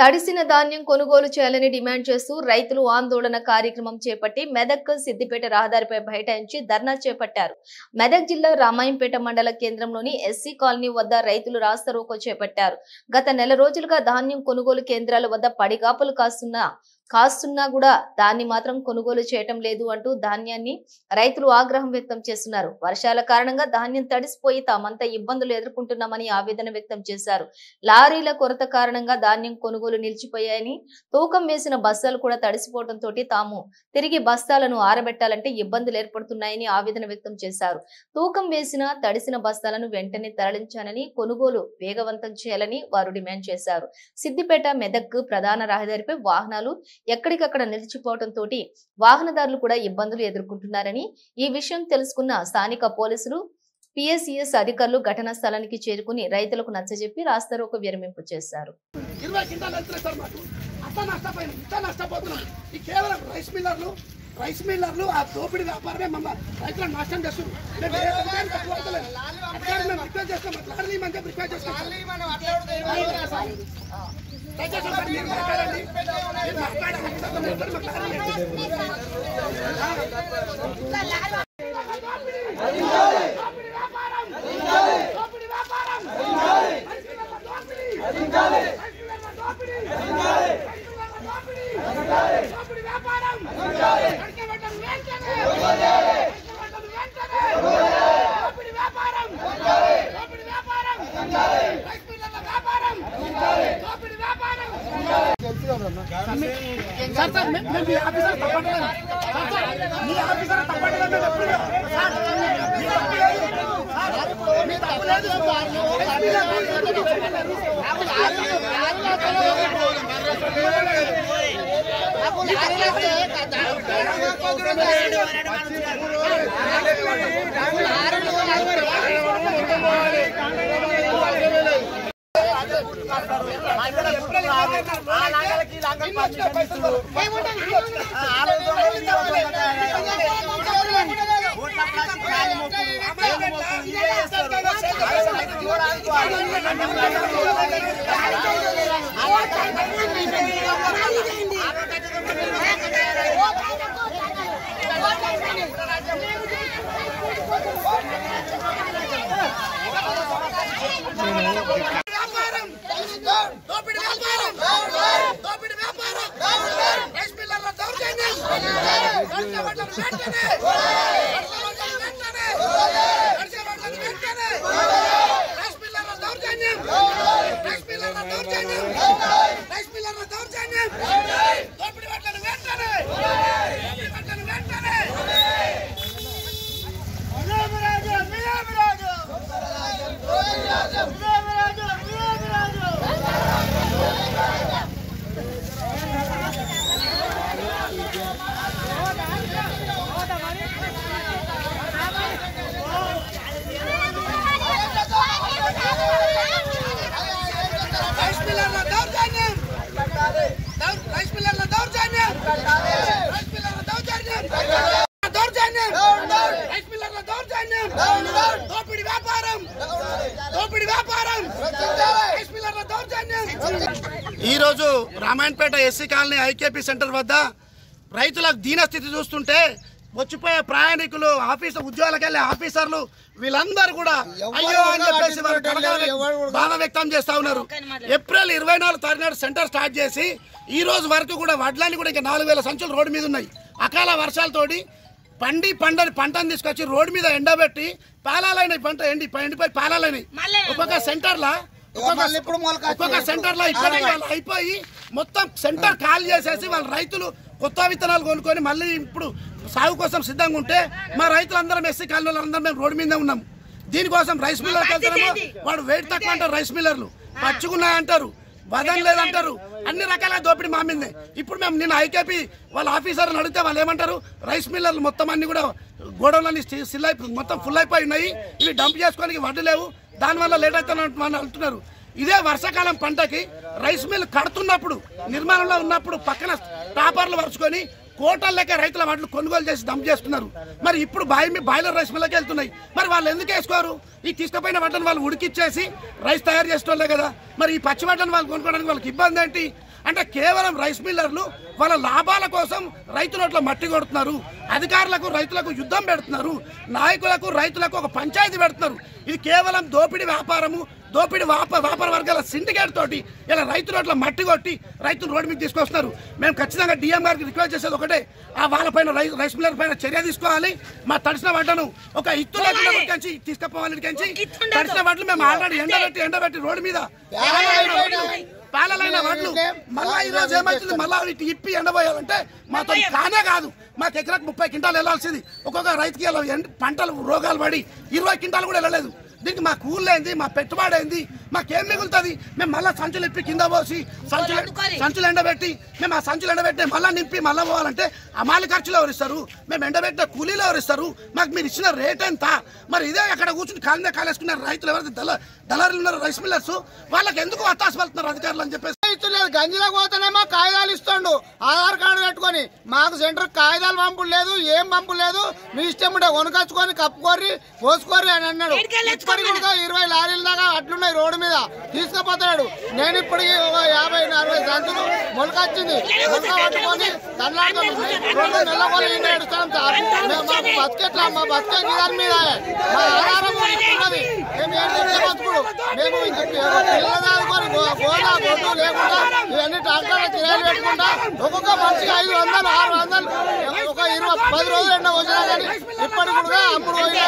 తడిసిన ధాన్యం కొనుగోలు చేయాలని డిమాండ్ చేస్తూ రైతులు ఆందోళన కార్యక్రమం చేపట్టి మెదక్ సిద్దిపేట రహదారిపై బైఠాయించి ధర్నా చేపట్టారు. మెదక్ జిల్లా రామాయంపేట మండల కేంద్రంలోని ఎస్సీ కాలనీ వద్ద రైతులు రాస్తారోకో చేపట్టారు. గత నెల రోజులుగా ధాన్యం కొనుగోలు కేంద్రాల వద్ద పడిగాపులు కాస్తున్నా కూడా దాన్ని మాత్రం కొనుగోలు చేయటం లేదు అంటూ ధాన్యాన్ని రైతులు ఆగ్రహం వ్యక్తం చేస్తున్నారు. వర్షాల కారణంగా ధాన్యం తడిసిపోయి తామంతా ఇబ్బందులు ఎదుర్కొంటున్నామని ఆవేదన వ్యక్తం చేశారు. లారీల కొరత కారణంగా ధాన్యం కొనుగోలు నిలిచిపోయాయని, తూకం వేసిన బస్తాలు కూడా తడిసిపోవడంతో తాము తిరిగి బస్తాలను ఆరబెట్టాలంటే ఇబ్బందులు ఏర్పడుతున్నాయని ఆవేదన వ్యక్తం చేశారు. తూకం వేసిన తడిసిన బస్తాలను వెంటనే తరలించాలని, కొనుగోలు వేగవంతం చేయాలని వారు డిమాండ్ చేశారు. సిద్దిపేట మెదక్ ప్రధాన రహదారిపై వాహనాలు ఎక్కడికక్కడ నిలిచిపోవడంతో వాహనదారులు కూడా ఇబ్బందులు ఎదుర్కొంటున్నారని, ఈ విషయం తెలుసుకున్న స్థానిక పోలీసులు, పిఎస్సిఎస్ అధికారులు ఘటనా స్థలానికి చేరుకుని రైతులకు నచ్చజెప్పి రాస్తారోకో విరమింపు చేశారు. రైస్ మిల్లర్లు ఆ దోపిడీ వ్యాపారమే మమ్మల్ని రైతులను నాశనం చేస్తున్నారు. ఈ రోజు Ramayampet SC colony IKP centre వద్ద రైతులకు దీనస్థితి చూస్తుంటే వచ్చిపోయే ప్రయాణికులు, ఉద్యోగాలకు వెళ్ళే ఆఫీసర్లు వీళ్ళందరూ కూడా అయ్యో అని చెప్పేసి బాధ వ్యక్తం చేస్తా ఉన్నారు. ఏప్రిల్ 24 తారీఖు సెంటర్ స్టార్ట్ చేసి ఈ రోజు వరకు కూడా వడ్లని కూడా ఇంకా 4000 సంచులు రోడ్డు మీద ఉన్నాయి. అకాల వర్షాలతోటి పండని పంటను తీసుకొచ్చి రోడ్డు మీద ఎండబెట్టి పాలాలైన పంట ఎండిపోయి పాలాలైనాయి. ఒక్కొక్క సెంటర్లో ఇప్పటికీ వాళ్ళు అయిపోయి మొత్తం సెంటర్ ఖాళీ చేసేసి వాళ్ళ రైతులు కొత్త విత్తనాలు కొనుక్కొని మళ్ళీ ఇప్పుడు సాగు కోసం సిద్ధంగా ఉంటే మా రైతులందరం ఎస్సీ కాలనీలో అందరం మేము రోడ్డు మీద ఉన్నాం. దీనికోసం రైస్ మిల్లర్కి వెళ్తారేమో వాడు వెయిట్ తక్కువ అంటారు, రైస్ మిల్లర్లు పచ్చుకున్నాయంటారు, వదన్ లేదంటారు, అన్ని రకాల దోపిడీ మా మీదే. ఇప్పుడు మేము నిన్న ఐకేపీ వాళ్ళ ఆఫీసర్ని అడిగితే వాళ్ళు ఏమంటారు, రైస్ మిల్లర్లు మొత్తం అన్ని కూడా గోడౌన్లన్నీ మొత్తం ఫుల్ అయిపోయి ఉన్నాయి, ఇవి డంప్ చేసుకోవడానికి వడ్డు లేవు, దానివల్ల లేట్ అవుతామని అంటున్నారు. ఇదే వర్షాకాలం పంటకి రైస్ మిల్ కడుతున్నప్పుడు నిర్మాణంలో ఉన్నప్పుడు పక్కన టాపర్లు పరుచుకొని కోటల లెక్క రైతుల వడ్లు కొనుగోలు చేసి డంప్ చేస్తున్నారు. మరి ఇప్పుడు బాయిలర్ రైస్ మిల్లకి వెళ్తున్నాయి. మరి వాళ్ళు ఎందుకు వేసుకోరు? ఈ తీసుకుపోయిన వడ్లను వాళ్ళు ఉడికిచ్చేసి రైస్ తయారు చేసేటోళ్ళే కదా. మరి ఈ పచ్చి వడ్లను వాళ్ళు కొనుక్కోవడానికి వాళ్ళకి ఇబ్బంది ఏంటి? అంటే కేవలం రైస్ మిల్లర్లు వాళ్ళ లాభాల కోసం రైతు నోట్ల మట్టి కొడుతున్నారు. అధికారులకు రైతులకు యుద్ధం పెడుతున్నారు. నాయకులకు రైతులకు ఒక పంచాయతీ పెడుతున్నారు. ఇది కేవలం దోపిడీ వ్యాపారము, దోపిడీ వ్యాపార వర్గాల సిండికేట్ తోటి ఇలా రైతు నోట్ల మట్టి కొట్టి రైతులు రోడ్డు మీద తీసుకొస్తున్నారు. మేము ఖచ్చితంగా డిఎం గారికి రిక్వెస్ట్ చేసేది ఒకటే, వాళ్ళపైన రైస్ మిల్లర్ పైన చర్య తీసుకోవాలి. మా తడిసిన వడ్లను ఒక ఇత్తు లేకుండా తీసుకుపోవాలి. తడిసిన వడ్లు మేము ఆల్రెడీ ఎండబెట్టి రోడ్డు మీద పాలలైన వడ్లు మళ్ళా ఈ రోజు ఏమవుతుంది? మళ్ళా వీటి ఇప్పి ఎండబోయాలంటే మాతో కానే కాదు. మాకు ఎకరాకు 30 క్వింటాలు వెళ్ళాల్సింది. ఒక్కొక్క రైతుకి పంటలు రోగాలు పడి 20 క్వింటాలు కూడా వెళ్ళలేదు. దీనికి మా కూలేంది, మా పెట్టుబడి ఏంది, మాకేం మిగులుతుంది? మేము మళ్ళీ సంచులు ఇప్పి కింద పోసి సంచులు ఎండబెట్టి మేము ఆ సంచులు ఎండబెట్టి మళ్ళీ నింపి మళ్ళీ పోవాలంటే అమాలి ఖర్చులు ఎవరిస్తారు? మేము ఎండబెట్టిన కూలీలు ఎవరిస్తారు? మాకు మీరు ఇచ్చిన రేట్ ఎంత? మరి ఇదే అక్కడ కూర్చుని కాలేసుకున్న రైతులు ఎవరైతే దళారులు ఉన్నారు రైస్ మిల్లర్స్, వాళ్ళకి ఎందుకు వత్తాసు వెళ్తున్నారు అధికారులు అని చెప్పేసి గంజిలకు పోతేనేమో కాగితాలు ఇస్తుండు, ఆధార్ కార్డు పెట్టుకొని. మాకు సెంటర్ కాగితాలు పంపులు లేదు, ఏం పంపు లేదు. మీ ఇష్టం ఉంటే కొనుకొచ్చుకొని కప్పుకోర్రి పోసుకోర్రి అని అన్నాడు. ఇప్పటికి కూడా 20 లారీల దాకా అట్లున్నాయి రోడ్డు మీద తీసుకుపోతాడు. నేను ఇప్పటికి ఒక 50-60 సంచులు మొలకొచ్చింది. మొలక పట్టుకొని నెలకొని ఏడుస్తాం సార్. మాకు బతికెట్లా? మా బతికే దాని మీద మా ఆధారం ఇస్తున్నది. మేము ఏంటంటే బతుకుడు మేము పిల్లదాదుకొని గోదా గొడ్డు లేకుండా ఇవన్నీ ట్రాక్టర్లు కిరాయిలు పెట్టుకుంటా ఒక్కొక్క మనిషికి 500, 600 ఒక 10 రోజులు ఎండ వచ్చినా కానీ ఇప్పటికి కూడా అమ్ముడు పోయినా